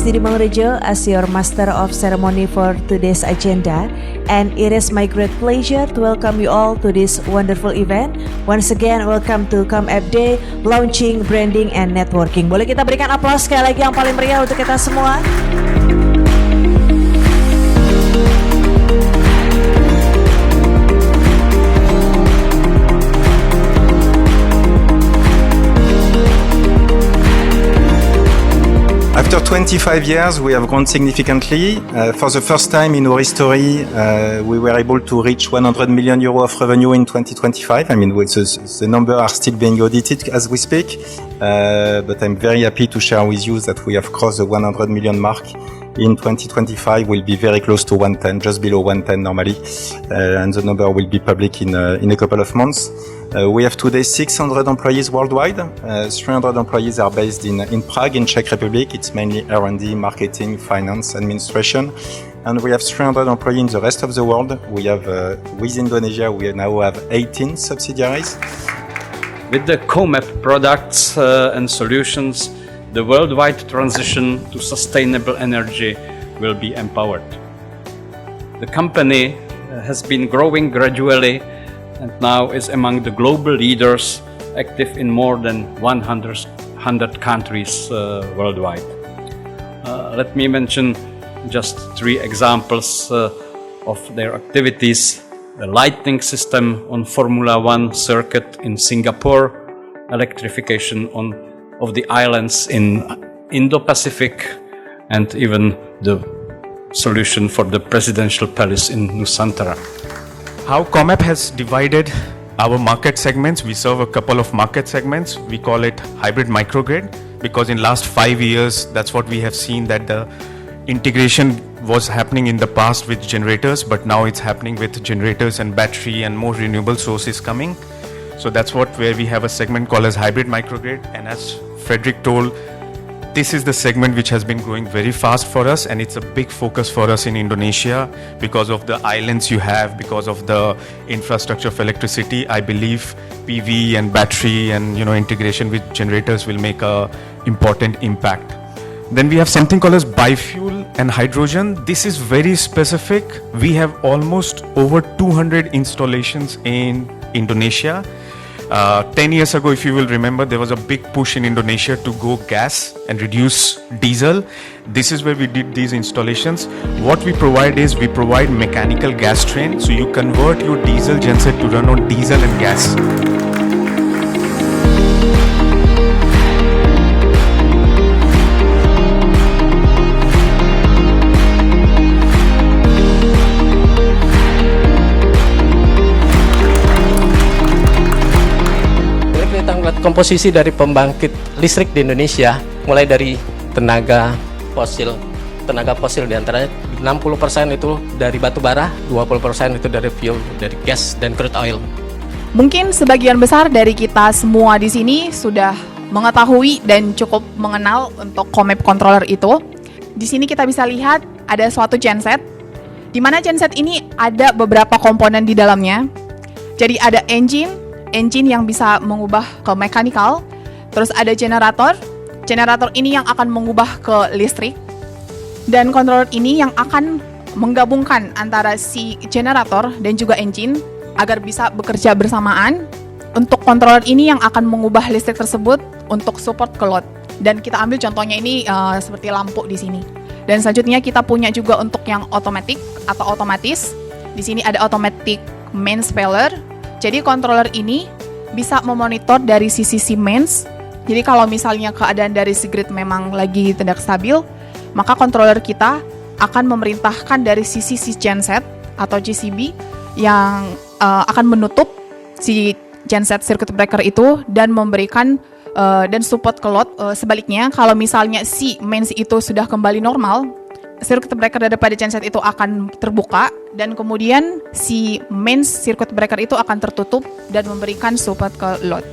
Didi Mangrejo as your master of ceremony for today's agenda, and it is my great pleasure to welcome you all to this wonderful event. Once again, welcome to ComAp Day, launching, branding, and networking. Boleh kita berikan aplaus sekali lagi yang paling meriah untuk kita semua. After 25 years, we have grown significantly. For the first time in our history, we were able to reach 100 million euro of revenue in 2025. I mean, the numbers are still being audited as we speak, but I'm very happy to share with you that we have crossed the 100 million mark. In 2025, we'll be very close to 110, just below 110 normally, and the number will be public in a couple of months. We have today 600 employees worldwide. 300 employees are based in Prague, in Czech Republic. It's mainly R&D, marketing, finance, administration. And we have 300 employees in the rest of the world. We have, with Indonesia, we now have 18 subsidiaries. With the ComAp products and solutions, the worldwide transition to sustainable energy will be empowered. The company has been growing gradually and now is among the global leaders active in more than 100 countries worldwide. Let me mention just 3 examples of their activities. The lighting system on Formula One circuit in Singapore, electrification of the islands in Indo-Pacific, and even the solution for the presidential palace in Nusantara. How ComAp has divided our market segments, we serve a couple of market segments. We call it hybrid microgrid because in last 5 years, that's what we have seen, that the integration was happening in the past with generators, but now it's happening with generators and battery and more renewable sources coming. So that's where we have a segment called as hybrid microgrid. And as Frederick told, this is the segment which has been growing very fast for us, and it's a big focus for us in Indonesia because of the islands you have, because of the infrastructure of electricity. I believe PV and battery and integration with generators will make a important impact. Then we have something called as biofuel and hydrogen. This is very specific. We have almost over 200 installations in Indonesia. 10 years ago, if you will remember, there was a big push in Indonesia to go gas and reduce diesel. This is where we did these installations. What we provide is we provide mechanical gas train. So you convert your diesel genset to run on diesel and gas. Komposisi dari pembangkit listrik di Indonesia mulai dari tenaga fosil diantaranya 60% itu dari batu bara, 20% itu dari fuel, dari gas dan crude oil. Mungkin sebagian besar dari kita semua di sini sudah mengetahui dan cukup mengenal untuk ComAp controller itu. Di sini kita bisa lihat ada suatu genset, di mana genset ini ada beberapa komponen di dalamnya. Jadi ada engine yang bisa mengubah ke mechanical, terus ada generator ini yang akan mengubah ke listrik, dan controller ini yang akan menggabungkan antara si generator dan juga engine agar bisa bekerja bersamaan. Untuk controller ini yang akan mengubah listrik tersebut untuk support ke load, dan kita ambil contohnya ini seperti lampu di sini. Dan selanjutnya kita punya juga untuk yang automatic atau otomatis. Di sini ada automatic mains failure. Jadi controller ini bisa memonitor dari sisi mains. Jadi kalau misalnya keadaan dari si grid memang lagi tidak stabil, maka controller kita akan memerintahkan dari sisi genset atau GCB yang akan menutup si genset circuit breaker itu dan memberikan dan support ke load. Sebaliknya, kalau misalnya si mains itu sudah kembali normal, circuit breaker daripada genset itu akan terbuka, dan kemudian si mains circuit breaker itu akan tertutup dan memberikan support ke load.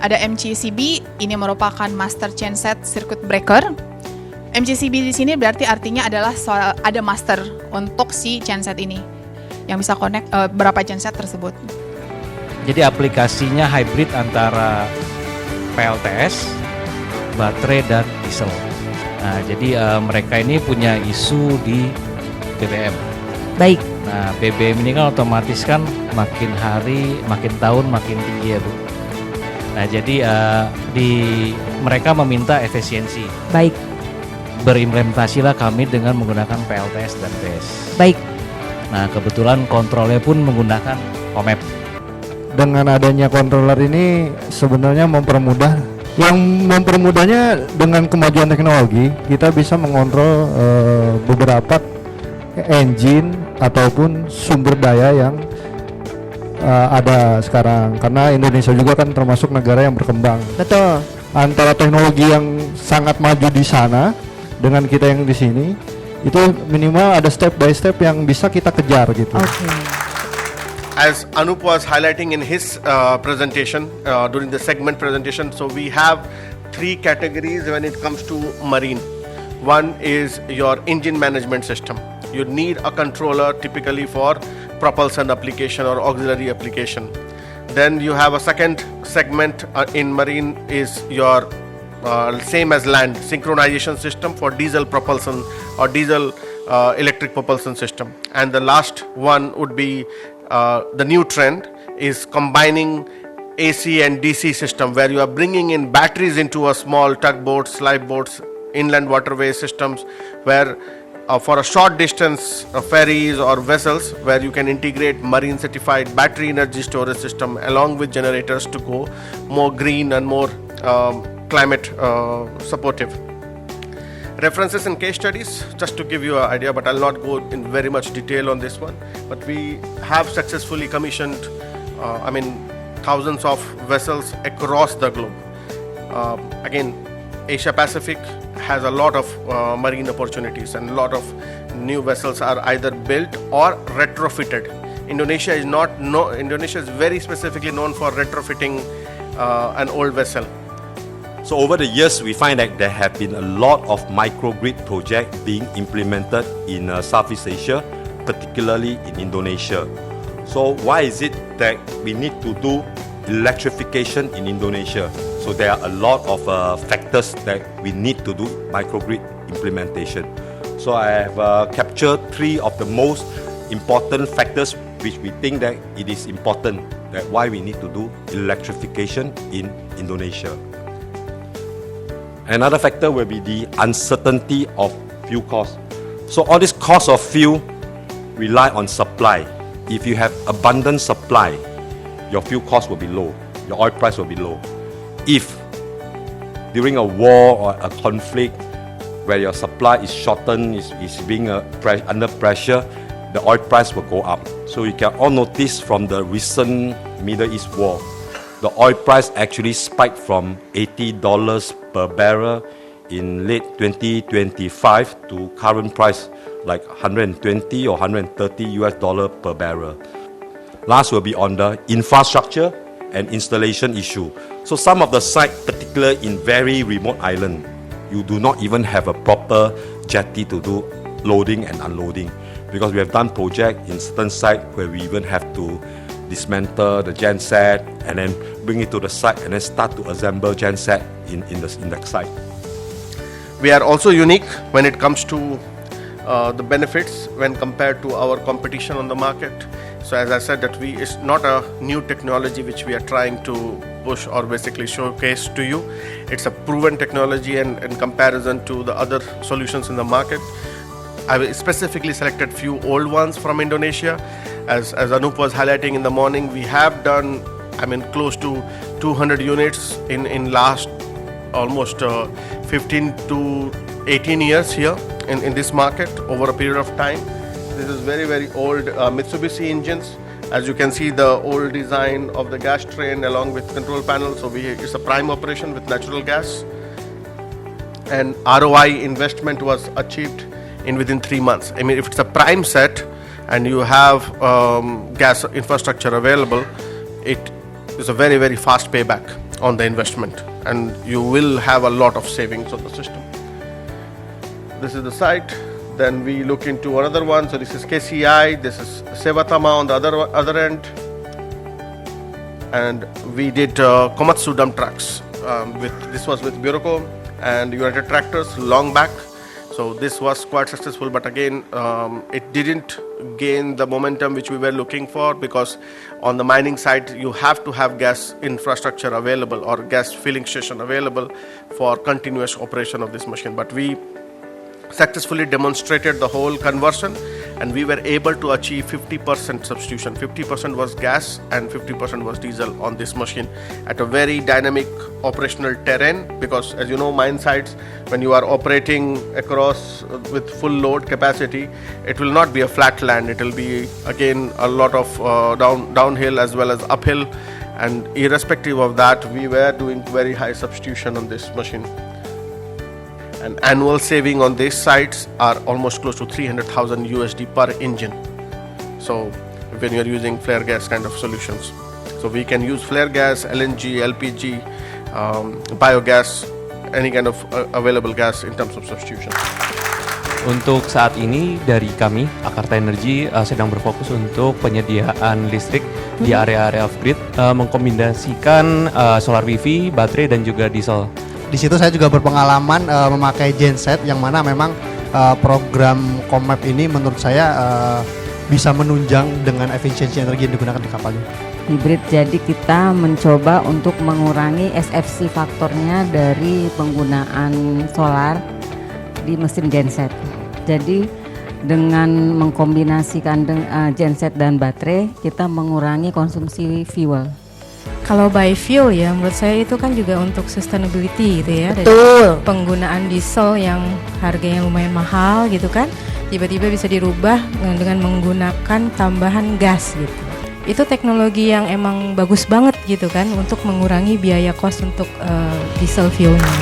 Ada MCCB, ini merupakan master genset circuit breaker. MCCB di sini berarti artinya adalah ada master untuk si genset ini yang bisa connect berapa genset tersebut. Jadi aplikasinya hybrid antara PLTS, baterai dan diesel. Nah, jadi mereka ini punya isu di BBM. Baik, Nah, BBM ini kan otomatis kan makin hari, makin tahun makin tinggi ya Bu. Nah, jadi mereka meminta efisiensi. baik, Berimplementasilah kami dengan menggunakan PLTS dan BES. baik. Nah, kebetulan kontrolnya pun menggunakan ComAp. Dengan adanya controller ini sebenarnya mempermudah. Yang mempermudahnya dengan kemajuan teknologi, kita bisa mengontrol beberapa engine ataupun sumber daya yang ada sekarang. Karena Indonesia juga kan termasuk negara yang berkembang. Betul. Antara teknologi yang sangat maju di sana dengan kita yang di sini, itu minimal ada step by step yang bisa kita kejar gitu. Oke. As Anup was highlighting in his presentation, during the segment presentation, so we have 3 categories when it comes to marine. One is your engine management system. You need a controller typically for propulsion application or auxiliary application. Then you have a second segment in marine is your same as land, synchronization system for diesel propulsion or diesel electric propulsion system. And the last one would be the new trend is combining AC and DC system, where you are bringing in batteries into a small tugboats, live boats, inland waterway systems, where for a short distance ferries or vessels, where you can integrate marine certified battery energy storage system along with generators to go more green and more climate supportive. References and case studies, just to give you an idea, but I'll not go in very much detail on this one. But we have successfully commissioned, thousands of vessels across the globe. Again, Asia Pacific has a lot of marine opportunities, and a lot of new vessels are either built or retrofitted. Indonesia is very specifically known for retrofitting an old vessel. So over the years, we find that there have been a lot of microgrid projects being implemented in Southeast Asia, particularly in Indonesia. So why is it that we need to do electrification in Indonesia? So there are a lot of factors that we need to do microgrid implementation. So I have captured 3 of the most important factors which we think that it is important, that why we need to do electrification in Indonesia. Another factor will be the uncertainty of fuel costs. So all this cost of fuel rely on supply. If you have abundant supply, your fuel cost will be low, your oil price will be low. If during a war or a conflict where your supply is shortened, is being under pressure, the oil price will go up. So you can all notice from the recent Middle East war, the oil price actually spiked from $80 per barrel in late 2025 to current price like 120 or 130 US dollar per barrel. Last will be on the infrastructure and installation issue. So some of the sites, particularly in very remote island, you do not even have a proper jetty to do loading and unloading, because we have done project in certain site where we even have to dismantle the genset and then bring it to the site and then start to assemble genset in that site. We are also unique when it comes to the benefits when compared to our competition on the market. So as I said, that it's not a new technology which we are trying to push or basically showcase to you. It's a proven technology, and in comparison to the other solutions in the market, I specifically selected few old ones from Indonesia. As Anup was highlighting in the morning, we have done close to 200 units in last almost 15 to 18 years here in this market over a period of time. This is very, very old Mitsubishi engines. As you can see, the old design of the gas train along with control panel. So it's a prime operation with natural gas. And ROI investment was achieved within 3 months. If it's a prime set and you have gas infrastructure available, it is a very, very fast payback on the investment, and you will have a lot of savings on the system. This is the site. Then we look into another one. So this is KCI, this is Sevatama on the other end, and we did Komatsu dump trucks. This was with Bureauco, and United Tractors long back. So this was quite successful, but again, it didn't gain the momentum which we were looking for, because on the mining side, you have to have gas infrastructure available or gas filling station available for continuous operation of this machine. But we successfully demonstrated the whole conversion, and we were able to achieve 50% substitution. 50% was gas and 50% was diesel on this machine at a very dynamic operational terrain, because as you know, mine sites, when you are operating across with full load capacity, it will not be a flat land. It will be again a lot of downhill as well as uphill, and irrespective of that, we were doing very high substitution on this machine. And annual saving on these sites are almost close to 300,000 USD per engine. So when you're using flare gas kind of solutions, so we can use flare gas, LNG, LPG, biogas, any kind of available gas in terms of substitution. Untuk saat ini dari kami, Jakarta Energy sedang berfokus untuk penyediaan listrik di area-area off-grid, mengkombinasikan solar PV, baterai dan juga diesel. Di situ saya juga berpengalaman memakai genset, yang mana memang program ComAp ini menurut saya bisa menunjang dengan efisiensi energi yang digunakan di kapalnya. Hybrid, jadi kita mencoba untuk mengurangi SFC faktornya dari penggunaan solar di mesin genset. Jadi dengan mengkombinasikan genset dan baterai, kita mengurangi konsumsi fuel. Kalau biofuel ya, menurut saya itu kan juga untuk sustainability gitu ya. Betul. Dari penggunaan diesel yang harganya lumayan mahal gitu kan, tiba-tiba bisa dirubah dengan menggunakan tambahan gas gitu. Itu teknologi yang emang bagus banget gitu kan untuk mengurangi biaya kos untuk diesel fuelnya.